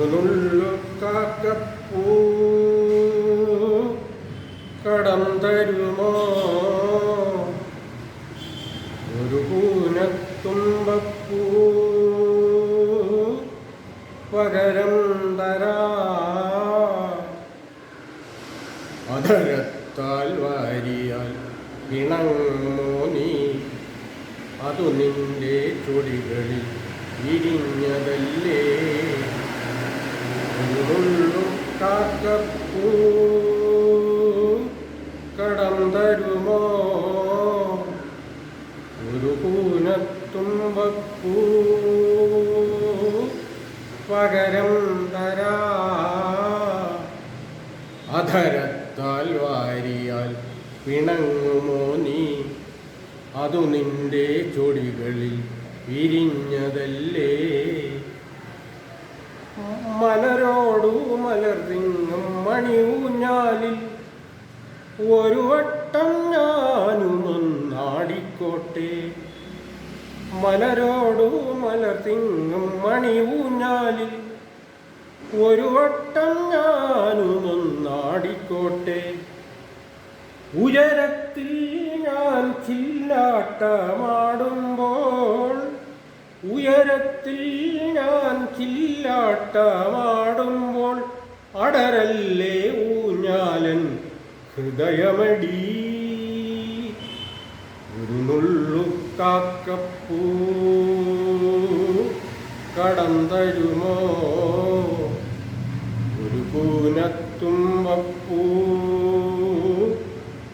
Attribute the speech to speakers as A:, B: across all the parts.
A: ഒരു നുള്ളു കാക്കപ്പൂ കടം തരുമോ, ഒരു കൂനത്തുമ്പപ്പൂ പകരം തരാ, അധരത്താൽ വാരിയാൽ ഇണങ്ങുമോ നീ, അതു നിന്റെ ചൊടികളിൽ വിരിഞ്ഞതല്ലേ. ഒരു കാക്കപ്പൂ കടം തരുമോ, ഒരു കൂനത്തുമ്പപ്പൂ പകരം തരാ, അധരത്താൽ വാരിയാൽ പിണങ്ങുമോ നീ, അതു നിന്റെ ചൊടികളിൽ വിരിഞ്ഞതല്ലേ. മലരോടു മലർതിങ്ങും മണിയൂഞ്ഞാലിൽ ഒരു വട്ടം ഞാനുമൊന്നാടിക്കോട്ടെ. മലരോടു മലർതിങ്ങും മണിയൂഞ്ഞാലിൽ ഒരു വട്ടം ഞാനുമൊന്നാടിക്കോട്ടെ. ഉയരത്തിൽ ഞാൻ ചില്ലാട്ടമാടുമ്പോൾ, ഉയരത്തിൽ ഞാൻ ചില്ലാട്ടമാടുമ്പോൾ അടരല്ലേ ഊഞ്ഞാലൻ ഹൃദയമടി. ഒരു നുള്ളു കാക്കപ്പൂ കടം തരുമോ, ഒരു കൂനത്തുമ്പപ്പൂ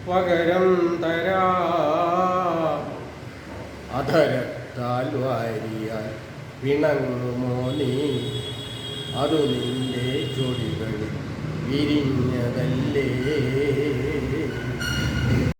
A: പകരം തരാ, അധരത്താൽ വാരിയാൽ പിണങ്ങുമോ നീ, അതു നിന്റെ ചൊടികളിൽ വിരിഞ്ഞതല്ലേ.